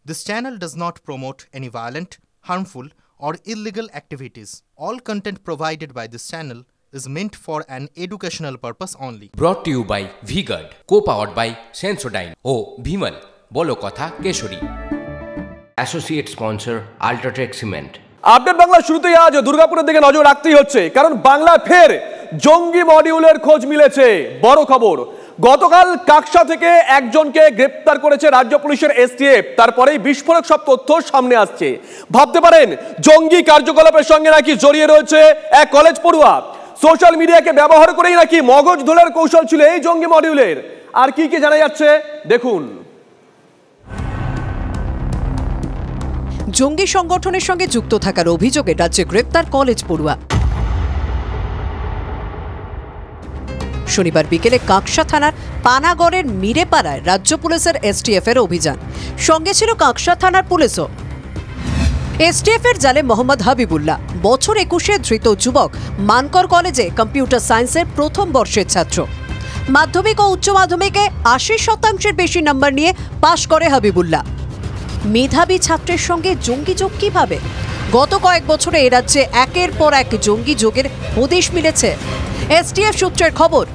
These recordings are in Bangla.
This channel does not promote any violent, harmful, or illegal activities. All content provided by this channel is meant for an educational purpose only. Brought to you by V-Guard, co-powered by Sensodyne ও Bhimal, বলো কথা কেশরী। Associate sponsor Ultratech Cement। Update Bangla শুরুতেই আজ দুর্গাপুরের দিকে নজর রাখতেই হচ্ছে, কারণ বাংলা ফের জঙ্গি মডিউলের খোঁজ মিলেছে। বড় খবর, গতকাল কাকসা থেকে একজনকে গ্রেপ্তার করেছে রাজ্য পুলিশের এসটিএফ। তারপরেই বিস্ফোরক সব তথ্য সামনে আসছে। ভাবতে পারেন জঙ্গি কার্যকলাপের সঙ্গে নাকি জড়িয়ে রয়েছে এক কলেজ পড়ুয়া। সোশ্যাল মিডিয়াকে ব্যবহার করেই নাকি মগজ ধোলার কৌশল ছিল এই জঙ্গি মডিউলের। আর কি কি জানা যাচ্ছে দেখুন। জঙ্গি সংগঠনের সঙ্গে যুক্ত থাকার অভিযোগে রাজ্যে গ্রেপ্তার কলেজ পড়ুয়া। শনিবার বিকেলে কাকসা থানার পানাগড়ের মিরেপাড়ায় রাজ্য পুলিশের এসটিএফ এর অভিযান। সঙ্গে ছিল কাকসা থানার পুলিশও। এসটিএফ এর জালে মোহাম্মদ হাবিবুল্লাহ, বছর 21-এ ধৃত যুবক, মানকর কলেজে কম্পিউটার সায়েন্সের প্রথম বর্ষের ছাত্র। মাধ্যমিক ও উচ্চ মাধ্যমিকে 80% বেশি নম্বর নিয়ে পাশ করে হাবিবুল্লাহ। মেধাবী ছাত্রের সঙ্গে জঙ্গি যোগ কিভাবে? গত কয়েক বছরে এ রাজ্যে একের পর এক জঙ্গি যোগের হদিশ মিলেছে। এসটিএফ সূত্রের খবর,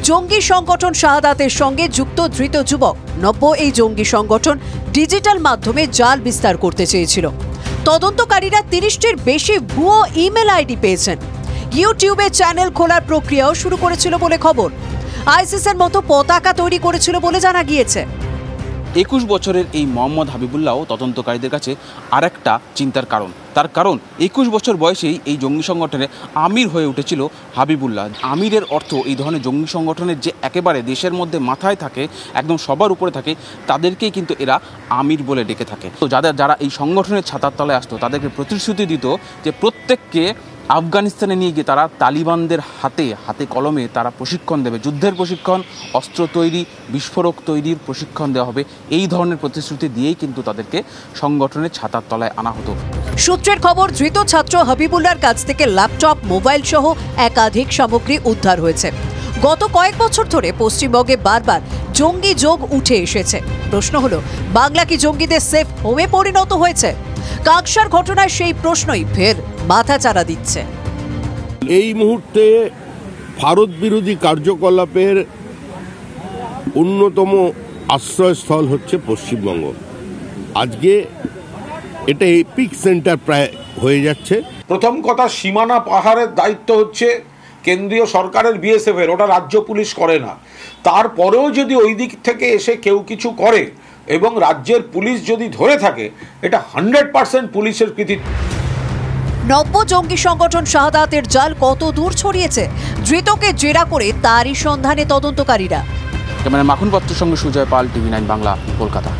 জঙ্গি সংগঠন শাহাদাতের সঙ্গে যুক্ত ধৃত যুবক নব্য এই জঙ্গি সংগঠন ডিজিটাল মাধ্যমে জাল বিস্তার করতে চেয়েছিল। তদন্তকারীরা 30টির বেশি ভুয়ো ইমেল আইডি পেয়েছেন। ইউটিউবে চ্যানেল খোলার প্রক্রিয়াও শুরু করেছিল বলে খবর। আইসিসের মতো পতাকা তৈরি করেছিল বলে জানা গিয়েছে। 21 বছরের এই মোহাম্মদ হাবিবুল্লাহও তদন্তকারীদের কাছে আরেকটা চিন্তার কারণ। তার কারণ 21 বছর বয়সেই এই জঙ্গি সংগঠনে আমির হয়ে উঠেছিল হাবিবুল্লাহ। আমিরের অর্থ এই ধরনের জঙ্গি সংগঠনের যে একেবারে দেশের মধ্যে মাথায় থাকে, একদম সবার উপরে থাকে, তাদেরকেই কিন্তু এরা আমির বলে ডেকে থাকে। তো যারা এই সংগঠনের ছাতার তলায় আসতো তাদেরকে প্রতিশ্রুতি দিত যে প্রত্যেককে আফগানিস্তানে নিয়ে গিয়ে তারা তালিবানদের হাতে কলমে তারা প্রশিক্ষণ দেবে, যুদ্ধের প্রশিক্ষণ, অস্ত্র তৈরি, বিস্ফোরক তৈরির প্রশিক্ষণ দেওয়া হবে। এই ধরনের প্রতিশ্রুতি দিয়েই কিন্তু তাদেরকে সংগঠনের ছাতার তলায় আনা হতো। সূত্রের খবর, ধৃত ছাত্র হাবিবুল্লাহর কাছ থেকে ল্যাপটপ, মোবাইল সহ একাধিক সামগ্রী উদ্ধার হয়েছে। গত কয়েক বছর ধরে পশ্চিমবঙ্গে বারবার জঙ্গি যোগ উঠে এসেছে। প্রশ্ন হলো, বাংলা কি জঙ্গিদের সেফ হোমে পরিণত হয়েছে? কাকসার ঘটনায় সেই প্রশ্নই ফের মাথাচাড়া দিচ্ছে। এই মুহূর্তে ভারত বিরোধী কার্যকলাপের অন্যতম আশ্রয়স্থল হচ্ছে পশ্চিমবঙ্গ। আজকে এটা এপিক সেন্টার প্রায় হয়ে যাচ্ছে। প্রথম কথা, সীমানা পাহাড়ের দায়িত্ব হচ্ছে কেন্দ্রীয় সরকারের, বিএসএফ এর, ওটা রাজ্য পুলিশ করে না। তারপরেও যদি ওই দিক থেকে এসে কেউ কিছু করে এবং রাজ্যের পুলিশ যদি ধরে থাকে, এটা 100% পুলিশের কৃতিত্ব। নব্য জঙ্গি সংগঠন শাহাদাতের জাল কত দূর ছড়িয়েছে? ধৃতকে জেরা করে তারই সন্ধানে তদন্তকারীরা। ক্যামেরা মাখন পাত্রের সঙ্গে সুজয় পাল, TV9 বাংলা, কলকাতা।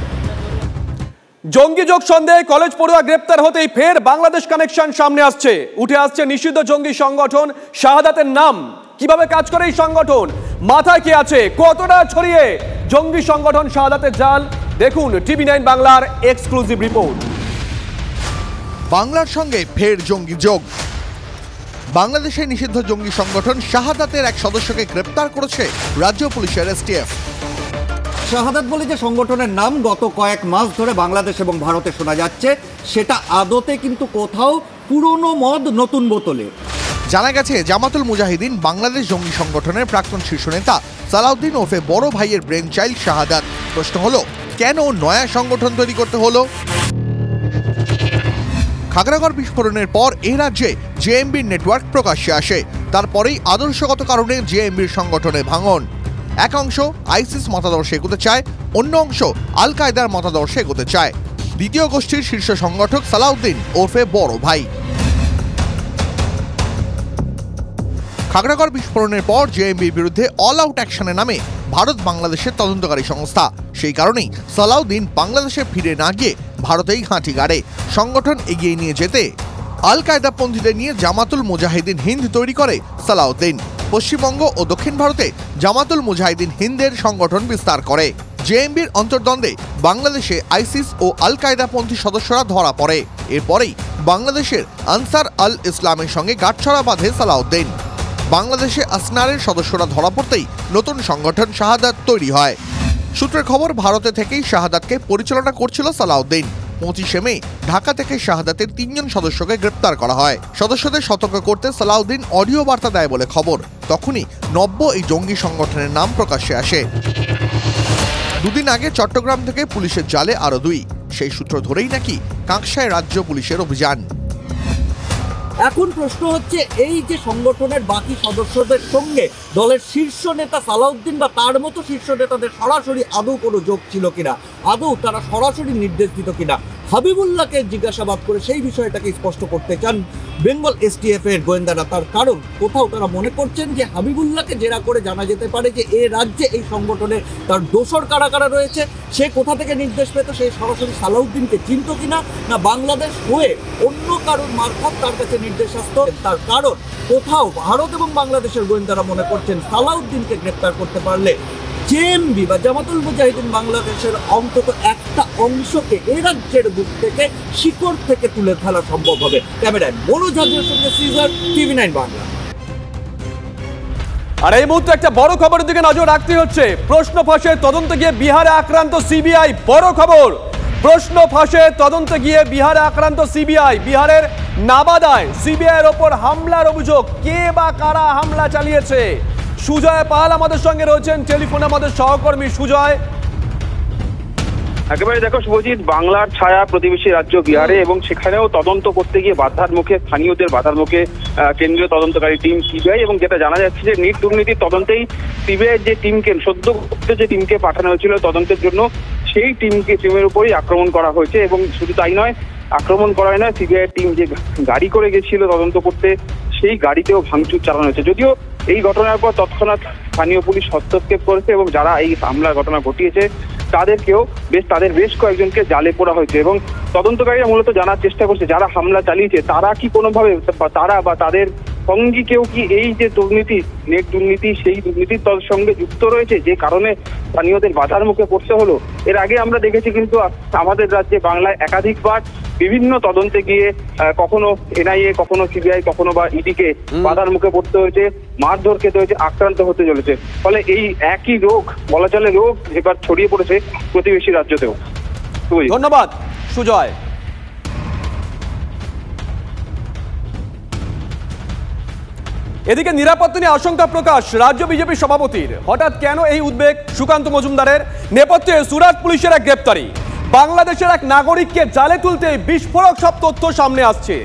জঙ্গি যোগ সন্দেহে কলেজ পড়ুয়া গ্রেপ্তার হতেই ফের বাংলাদেশ কানেকশন সামনে আসছে। উঠে আসছে নিষিদ্ধ জঙ্গি সংগঠন শাহাদাতের নাম। কিভাবে কাজ করে এই সংগঠন, মাথায় কি আছে, কতটা ছড়িয়ে জঙ্গি সংগঠন শাহাদাতের জাল, দেখুন TV9 বাংলার এক্সক্লুসিভ রিপোর্ট। বাংলার সঙ্গে ফের জঙ্গি যোগ। বাংলাদেশের নিষিদ্ধ জঙ্গি সংগঠন শাহাদাতের এক সদস্যকে গ্রেপ্তার করেছে রাজ্য পুলিশের এসটিএফ। শাহাদাত বলে যে সংগঠনের নাম গত কয়েক মাস ধরে বাংলাদেশ এবং ভারতে শোনা যাচ্ছে, সেটা আদতে কিন্তু কোথাও পুরনো মদ নতুন বোতলে। জানা গেছে, জামাতুল মুজাহিদিন বাংলাদেশ জঙ্গি সংগঠনের প্রাক্তন শীর্ষ নেতা সালাউদ্দিন ওরফে বড় ভাইয়ের ব্রেন চাইল্ড শাহাদাত। প্রশ্ন হলো, কেন নয়া সংগঠন তৈরি করতে হলো? খাগড়াগড় বিস্ফোরণের পর এই রাজ্যে জেএমবির নেটওয়ার্ক প্রকাশ্যে আসে। তারপরেই আদর্শগত কারণে জেএমবির সংগঠনে ভাঙন। এক অংশ আইসিস মতাদর্শে এগোতে চায়, অন্য অংশ আল কায়দার মতাদর্শে এগোতে চায়। দ্বিতীয় গোষ্ঠীর শীর্ষ সংগঠক সালাউদ্দিন ওরফে বড় ভাই। খাগড়াগড় বিস্ফোরণের পর জেএমবির বিরুদ্ধে অল আউট অ্যাকশনে নামে ভারত বাংলাদেশের তদন্তকারী সংস্থা। সেই কারণেই সালাউদ্দিন বাংলাদেশে ফিরে না গিয়ে ভারতেই ঘাঁটি গাড়ে। সংগঠন এগিয়ে নিয়ে যেতে আল কায়দাপন্থীদের নিয়ে জামাতুল মুজাহিদিন হিন্দ তৈরি করে সালাউদ্দিন। পশ্চিমবঙ্গ ও দক্ষিণ ভারতে জামাতুল মুজাহিদিন হিন্দের সংগঠন বিস্তার করে। জেএমবির অন্তর্দ্বন্দ্বে বাংলাদেশে আইসিস ও আল কায়দাপন্থী সদস্যরা ধরা পড়ে। এরপরেই বাংলাদেশের আনসার আল ইসলামের সঙ্গে গাঁটছড়া বাঁধে সালাউদ্দিন। বাংলাদেশে আসনারের সদস্যরা ধরা পড়তেই নতুন সংগঠন শাহাদাত তৈরি হয়। সূত্রের খবর, ভারতে থেকেই শাহাদাতকে পরিচালনা করছিল সালাউদ্দিন। 25শে মে ঢাকা থেকে শাহাদাতের 3 জন সদস্যকে গ্রেপ্তার করা হয়। সদস্যদের সতর্ক করতে সালাউদ্দিন অডিও বার্তা দেয় বলে খবর। তখনই নব্য এই জঙ্গি সংগঠনের নাম প্রকাশ্যে আসে। দুদিন আগে চট্টগ্রাম থেকে পুলিশের জালে আরো 2। সেই সূত্র ধরেই নাকি কাঁকসায় রাজ্য পুলিশের অভিযান। এখন প্রশ্ন হচ্ছে, এই যে সংগঠনের বাকি সদস্যদের সঙ্গে দলের শীর্ষ নেতা সালাউদ্দিন বা তার মতো শীর্ষ নেতাদের সরাসরি আদৌ কোনো যোগ ছিল কিনা, আদৌ তারা সরাসরি নির্দেশ দিত কিনা, হাবিবুল্লাহকে জিজ্ঞাসাবাদ করে সেই বিষয়টাকে স্পষ্ট করতে চান বেঙ্গল এসটিএফ এর গোয়েন্দারা। তার কারণ কোথাও তারা মনে করছেন যে হাবিবুল্লাহকে জেরা করে জানা যেতে পারে যে এ রাজ্যে এই সংগঠনে তার দোসর কারা কারা রয়েছে, সে কোথা থেকে নির্দেশ পেত, সে সরাসরি সালাউদ্দিনকে চিনত কিনা, না বাংলাদেশ হয়ে অন্য কারোর মারফত তার কাছে নির্দেশ আসত। তার কারণ কোথাও ভারত এবং বাংলাদেশের গোয়েন্দারা মনে করছেন সালাউদ্দিনকে গ্রেপ্তার করতে পারলে জেএমবি বা জামাতুল মুজাহিদিন বাংলাদেশের অন্তত একটা অংশকে এ রাজ্যের বুক থেকে, শিকড় থেকে তুলে ফেলা সম্ভব হবে। ক্যামেরায় মনোজ হাজরার সঙ্গে সিজার, TV9 বাংলা। আর এই মুহূর্তে একটা বড় খবরের দিকে নজর রাখতে হচ্ছে। প্রশ্ন ফাঁসে তদন্তে গিয়ে বিহারে আক্রান্ত সিবিআই। বড় খবর, প্রশ্ন ফাঁসে তদন্তে গিয়ে বিহারে আক্রান্ত সিবিআই। বিহারের নাবাদায় সিবিআইয়ের ওপর হামলার অভিযোগ। কে বা কারা হামলা চালিয়েছে? সুজয় পাল আমাদের সঙ্গে রয়েছেন টেলিফোনে, আমাদের সহকর্মী সুজয়। একেবারে দেখো শুভজিৎ, বাংলার ছায়া প্রতিবেশী রাজ্য বিহারে, এবং সেখানেও তদন্ত করতে গিয়ে বাধার মুখে, স্থানীয়দের বাধার মুখে কেন্দ্রীয় তদন্তকারী টিম সিবিআই। এবং যেটা জানা যাচ্ছে যে নিট দুর্নীতির তদন্তেই সিবিআইয়ের যে টিমকে, সদ্য যে টিমকে পাঠানো হয়েছিল তদন্তের জন্য, সেই টিমের উপরই আক্রমণ করা হয়েছে। এবং শুধু তাই নয়, আক্রমণ করাই নয়, সিবিআইয়ের টিম যে গাড়ি করে গেছিল তদন্ত করতে, সেই গাড়িতেও ভাঙচুর চালানো হয়েছে। যদিও এই ঘটনার পর তৎক্ষণাৎ স্থানীয় পুলিশ হস্তক্ষেপ করেছে এবং যারা এই হামলার ঘটনা ঘটিয়েছে তাদের বেশ কয়েকজনকে জালে পোড়া হয়েছে। এবং তদন্তকারীরা মূলত জানার চেষ্টা করছে যারা হামলা চালিয়েছে তারা কি কোনোভাবে, তারা বা তাদের সঙ্গী কেউ কি এই যে দুর্নীতি, নেট দুর্নীতি, সেই দুর্নীতির সঙ্গে যুক্ত রয়েছে, যে কারণে স্থানীয়দের বাধার মুখে পড়তে হলো। এর আগে আমরা দেখেছি কিন্তু আমাদের রাজ্যে বাংলায় একাধিকবার বিভিন্ন তদন্তে গিয়ে কখনো এনআইএ, কখনো সিবিআই, কখনো বা ইডিকে বাধার মুখে পড়তে হয়েছে, মারধর খেতে হয়েছে, আক্রান্ত হতে চলেছে। ফলে এই একই রোগ, বলা চলে রোগ, এবার ছড়িয়ে পড়েছে প্রতিবেশী রাজ্যতেও। ধন্যবাদ সুজয়। এদিকে নিরাপত্তা নিয়ে আশঙ্কা প্রকাশ রাজ্য বিজেপি সভাপতির। হঠাৎ কেন এই উদ্বেগ সুকান্ত মজুমদারের? নেপথ্যে সুরাট পুলিশের এক গ্রেপ্তারি। বাংলাদেশের এক নাগরিককে জালে তুলতে বিস্ফোরক সব তথ্য সামনে আসছে।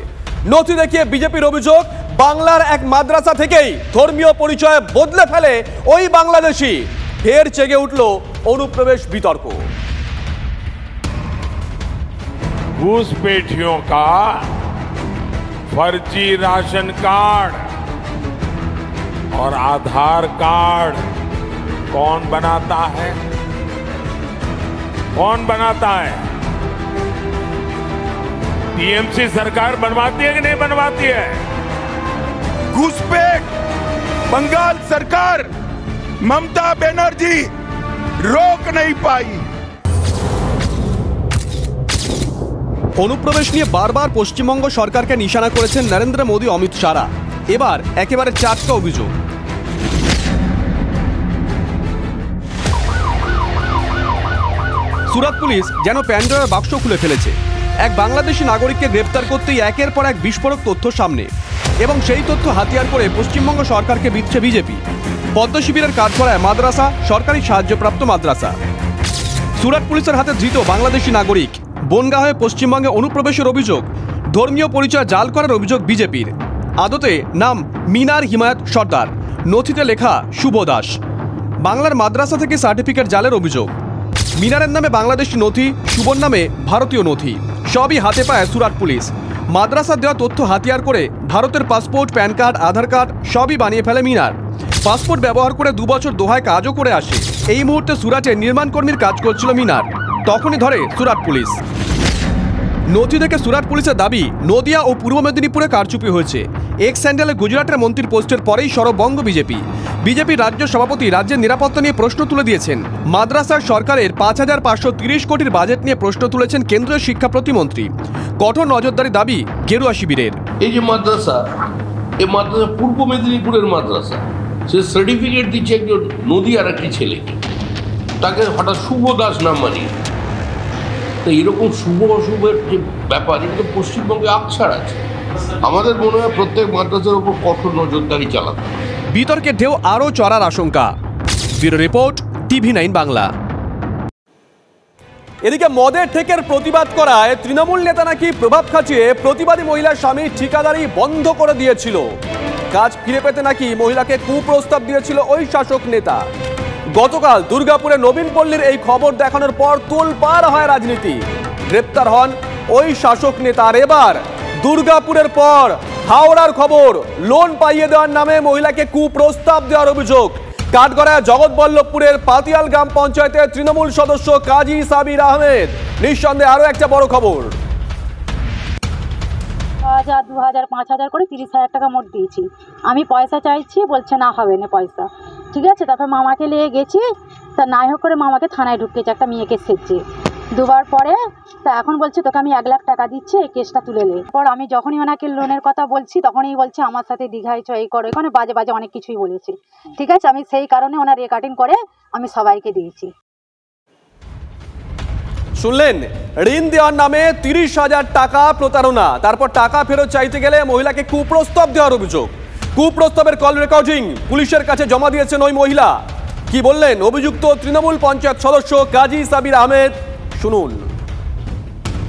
নথি দেখিয়ে বিজেপির অভিযোগ, বাংলার এক মাদ্রাসা থেকেই ধর্মীয় পরিচয় বদলে ফেলে ওই বাংলাদেশি। ফের জেগে উঠল অনুপ্রবেশ বিতর্ক। घूसपैठियों का फर्जी राशन कार्ड और आधार कार्ड कौन बनाता है? कौन बनाता है? टीएमसी सरकार बनवाती है कि नहीं बनवाती है? घुसपैठ बंगाल सरकार, ममता बनर्जी रोक नहीं पाई। অনুপ্রবেশ নিয়ে বারবার পশ্চিমবঙ্গ সরকারকে নিশানা করেছেন নরেন্দ্র মোদী, অমিত শাহরা। এবার একেবারে চাটকা অভিযোগ। সুরাট পুলিশ যেন প্যান্ডোরার বাক্স খুলে ফেলেছে। এক বাংলাদেশি নাগরিককে গ্রেপ্তার করতেই একের পর এক বিস্ফোরক তথ্য সামনে, এবং সেই তথ্য হাতিয়ার করে পশ্চিমবঙ্গ সরকারকে দিচ্ছে বিজেপি। পদ্ম শিবিরের কাঠগড়ায় মাদ্রাসা, সরকারি সাহায্যপ্রাপ্ত মাদ্রাসা। সুরাট পুলিশের হাতে ধৃত বাংলাদেশি নাগরিক। বনগা হয়ে পশ্চিমবঙ্গে অনুপ্রবেশের অভিযোগ, ধর্মীয় পরিচয় জাল করার অভিযোগ বিজেপির। আদতে নাম মিনার হিমায়ত সর্দার, নথিতে লেখা শুভ দাস। বাংলার মাদ্রাসা থেকে সার্টিফিকেট জালের অভিযোগ। মিনারের নামে বাংলাদেশি নথি, শুভর নামে ভারতীয় নথি। সবই হাতে পায় সুরাট পুলিশ। মাদ্রাসার দেওয়া তথ্য হাতিয়ার করে ভারতের পাসপোর্ট, প্যান কার্ড, আধার কার্ড সবই বানিয়ে ফেলে মিনার। পাসপোর্ট ব্যবহার করে 2 বছর দোহায় কাজও করে আসে। এই মুহূর্তে সুরাটে নির্মাণ কর্মীর কাজ করছিল মিনার। তখনই ধরে সুরাট পুলিশ। নথি থেকে সুরাট পুলিশের দাবি, নদিয়া ও পূর্ব মেদিনীপুরে কারচুপি হয়েছে। এক্স স্যান্ডেলে গুজরাটের মন্ত্রীর পোস্টের পরেই সরব বঙ্গ বিজেপি। বিজেপির রাজ্য সভাপতি রাজ্যের নিরাপত্তা নিয়ে প্রশ্ন তুলে দিয়েছেন। মাদ্রাসার সরকারের 5,530 কোটির বাজেট নিয়ে প্রশ্ন তুলেছেন কেন্দ্রীয় শিক্ষা প্রতিমন্ত্রী। কঠোর নজরদারি দাবি গেরুয়া শিবিরের। এই যে মাদ্রাসা, এই মাদ্রাসা পূর্ব মেদিনীপুরের মাদ্রাসা, সে সার্টিফিকেট দিচ্ছে একজন নদীয়ার একটি ছেলেকে। তাকে হঠাৎ শুভ দাস নাম মানিয়ে। তো এরকম শুভ অশুভের যে ব্যাপার, এটা তো পশ্চিমবঙ্গে আকছাড় আছে। আমাদের মনে হয় প্রত্যেক মাদ্রাসার উপর কঠোর নজরদারি চালাতে হবে। বিতর্কের ঢেউ আরও চড়ার আশঙ্কা। Bureau report, TV9 Bangla. এদিকে মদের ঠেকের প্রতিবাদ করায় তৃণমূল নেতা নাকি প্রভাব খাটিয়ে প্রতিবাদী মহিলার স্বামীর ঠিকাদারি বন্ধ করে দিয়েছিল। কাজ ফিরে পেতে নাকি মহিলাকে কুপ্রস্তাব দিয়েছিল ওই শাসক নেতা। গতকাল দুর্গাপুরে নবীন পল্লীর এই খবর দেখানোর পর তোলপাড় হয় রাজনীতি। গ্রেপ্তার হন ওই শাসক নেতা। আর এবার দুর্গাপুরের পর হাওড়ার খবর, লোন পাইয়ে দেওয়ার নামে মহিলাকে কুপ্রস্তাব দেওয়ার অভিযোগ। কাঠগড়ায় জগৎবল্লভপুরের পাতিয়াল গ্রাম পঞ্চায়েতের তৃণমূল সদস্য কাজী সাবির আহমেদ। নিঃসন্দেহে আরো একটা বড় খবর। 1000, 2000, 5000 করে 30,000 টাকা মোট দিয়েছি। আমি পয়সা চাইছি, বলছে না হবে না পয়সা। ঠিক আছে, তারপর মামাকে নিয়ে গেছি, তা নাই হোক করে মামাকে থানায় ঢুকিয়েছে একটা মেয়েকে সেজছে। দুবার পরে তা এখন বলছে তোকে আমি 1 লাখ টাকা দিচ্ছি, এই কেসটা তুলে নে। পর আমি যখনই ওনাকে লোনের কথা বলছি তখনই বলছে আমার সাথে দীঘায় চ, এই করো, এখানে বাজে বাজে অনেক কিছুই বলেছি। ঠিক আছে, আমি সেই কারণে ওনার রেকর্ডিং করে আমি সবাইকে দিয়েছি। শুনলেন, ঋণ দেওয়ার নামে 30,000 টাকা প্রতারণা, তারপর টাকা ফেরত চাইতে গেলে মহিলাকে কুপ্রস্তাব দেওয়ার অভিযোগ। কুপ্রস্তাবের কল রেকর্ডিং পুলিশের কাছে জমা দিয়েছেন ওই মহিলা। কি বললেন অভিযুক্ত তৃণমূল পঞ্চায়েত সদস্য কাজী সাবির আহমেদ, শুনুন।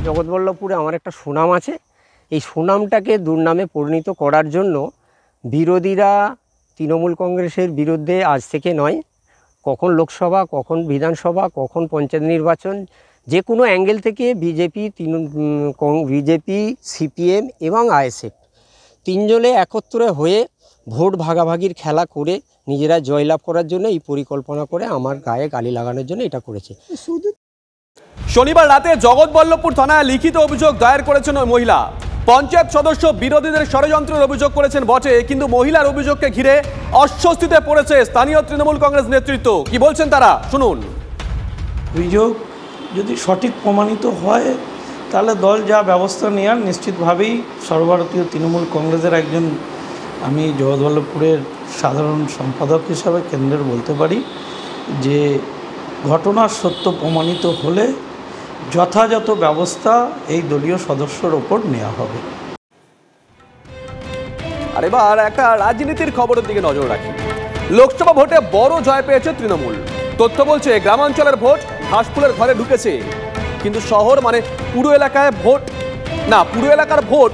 জগৎবল্লভপুরে আমার একটা সুনাম আছে, এই সুনামটাকে দুর্নামে পরিণত করার জন্য বিরোধীরা তৃণমূল কংগ্রেসের বিরুদ্ধে আজ থেকে নয়, কখন লোকসভা, কখন বিধানসভা, কখন পঞ্চায়েত নির্বাচন, যে কোনো অ্যাঙ্গেল থেকে বিজেপি, সিপিএম এবং আইএসএফ তিনজনে একত্রে হয়ে ভোট ভাগাভাগির খেলা করে নিজেরা জয়লাভ করার জন্য এই পরিকল্পনা করে আমার গায়ে গালি লাগানোর জন্য এটা করেছে। শনিবার রাতে জগৎবল্লভপুর থানায় লিখিত অভিযোগ দায়ের করেছেন ওই মহিলা। পঞ্চায়েত সদস্য বিরোধীদের ষড়যন্ত্রের অভিযোগ করেছেন বটে, কিন্তু মহিলার অভিযোগকে ঘিরে অস্বস্তিতে পড়েছে স্থানীয় তৃণমূল কংগ্রেস নেতৃত্ব। কি বলছেন তারা, শুনুন। অভিযোগ যদি সঠিক প্রমাণিত হয় তাহলে দল যা ব্যবস্থা নেওয়ার নিশ্চিতভাবেই সর্বভারতীয় তৃণমূল কংগ্রেসের একজন আমি জগৎবল্লভপুরের সাধারণ সম্পাদক হিসাবে কেন্দ্রের বলতে পারি যে ঘটনার সত্য প্রমাণিত হলে যথাযথ ব্যবস্থা এই দলীয় সদস্যর ওপর নেওয়া হবে। আর এবার একটা রাজনীতির খবরের দিকে নজর রাখি। লোকসভা ভোটে বড় জয় পেয়েছে তৃণমূল। তথ্য বলছে গ্রামাঞ্চলের ভোট হাঁসফুলের ঘরে ঢুকেছে, কিন্তু শহর মানে পুরো এলাকায় ভোট না, পুরো এলাকার ভোট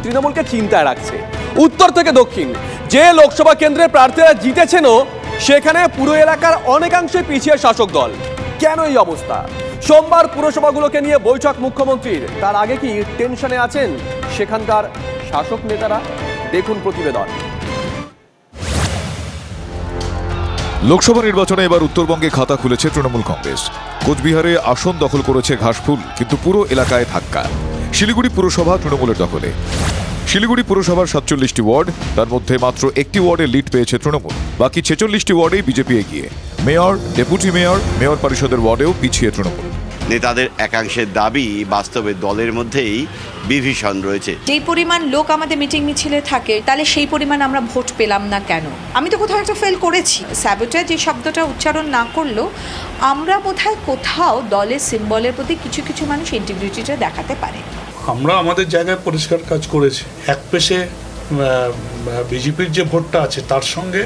তৃণমূলকে চিন্তায় রাখছে। উত্তর থেকে দক্ষিণ যে লোকসভা কেন্দ্রে প্রার্থীরা জিতেছেনও সেখানে পুরো এলাকার অনেকাংশে পিছিয়ে শাসক দল। কেন এই অবস্থা? সোমবার পুরসভাগুলোকে নিয়ে বৈঠক মুখ্যমন্ত্রীর। তার আগে কি টেনশনে আছেন সেখানকার শাসক নেতারা? দেখুন প্রতিবেদন। লোকসভা নির্বাচনে এবার উত্তরবঙ্গে খাতা খুলেছে তৃণমূল কংগ্রেস। কোচবিহারে আসন দখল করেছে ঘাসফুল, কিন্তু পুরো এলাকায় ধাক্কা। শিলিগুড়ি পুরসভা তৃণমূলের দখলে। শিলিগুড়ি পুরসভার 47টি ওয়ার্ড, তার মধ্যে মাত্র একটি ওয়ার্ডে লিড পেয়েছে তৃণমূল। বাকি 46টি ওয়ার্ডেই বিজেপি এগিয়ে। মেয়র, ডেপুটি মেয়র, মেয়র পরিষদের ওয়ার্ডেও পিছিয়ে তৃণমূল। নেতাদের একাংশের দাবি বাস্তবে দলের মধ্যেই বিভীষণ রয়েছে। যেই পরিমাণ লোক আমাদের মিটিং মিছিলে থাকে, তাহলে সেই পরিমাণ আমরা ভোট পেলাম না কেন? আমি তো কোথাও একটা ফেল করেছি। স্যাবোটেজ যে শব্দটা উচ্চারণ না করলেও আমরা বোধহয় কোথাও দলের সিম্বলের প্রতি কিছু কিছু মানুষ ইন্টিগ্রিটিটা দেখাতে পারে। আমরা আমাদের জায়গায় পরিষ্কার কাজ করেছি। এক পেশে বিজেপির যে ভোটটা আছে তার সঙ্গে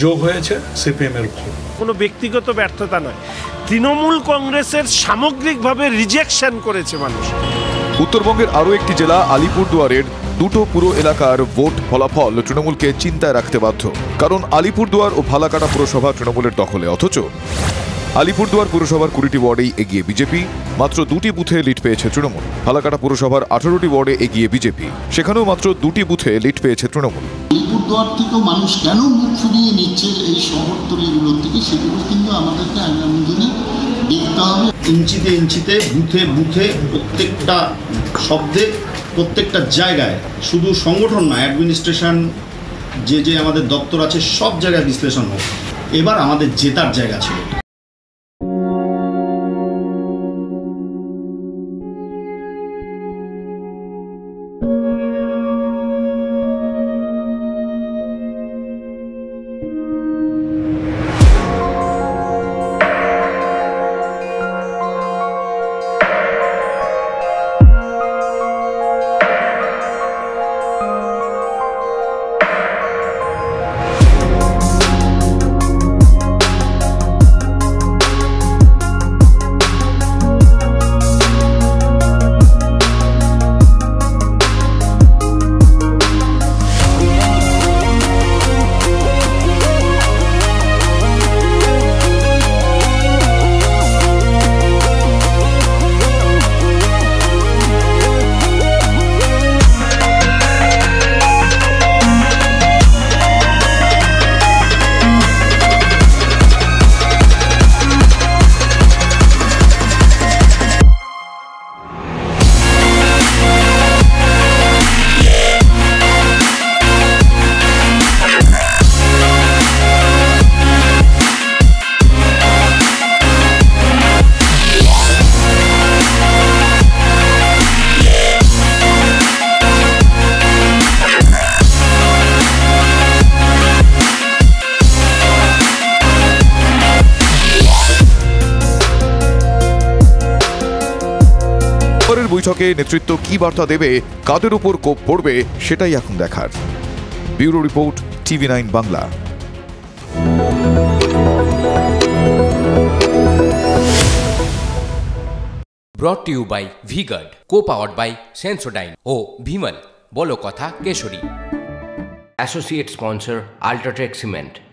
যোগ হয়েছে সিপিএমের ভোট। কোনো ব্যক্তিগত ব্যর্থতা নয়, তৃণমূল কংগ্রেসের সামগ্রিকভাবে রিজেকশন করেছে মানুষ। উত্তরবঙ্গের আরও একটি জেলা আলিপুরদুয়ারের দুটো পুরো এলাকার ভোট ফলাফল তৃণমূলকে চিন্তায় রাখতে বাধ্য। কারণ আলিপুরদুয়ার ও ফালাকাটা পুরসভা তৃণমূলের দখলে, অথচ আলিপুরদুয়ার পুরসভার 20টি ওয়ার্ডেই এগিয়ে বিজেপি। মাত্র 2টি বুথে লিড পেয়েছে তৃণমূল। ফালাকাটা পুরসভার 18টি ওয়ার্ডে এগিয়ে বিজেপি, সেখানেও মাত্র 2টি বুথে লিড পেয়েছে তৃণমূল। আলিপুরদুয়ার থেকেও মানুষ কেন মুখ ফিরিয়ে নিচ্ছে এই শহরতলিগুলোর থেকে, সেগুলো কিন্তু আমাদেরকে আগামী দিনে দেখতে হবে। ইঞ্চিতে ইঞ্চিতে, বুথে বুথে, প্রত্যেকটা শব্দে, প্রত্যেকটা জায়গায়, শুধু সংগঠন না, অ্যাডমিনিস্ট্রেশন যে আমাদের দপ্তর আছে সব জায়গায় বিশ্লেষণ হোক। এবার আমাদের জেতার জায়গা ছিল। বৈঠকে নেতৃত্ব কি বার্তা দেবে, কাদের উপর কোপ পড়বে সেটাই এখন দেখার। Bureau report, TV9 Bangla. Brought to you by V-Guard, co-powered by Sensodyne ও Bhimal, বলো কথা কেশরী। Associate sponsor, Ultratech Cement।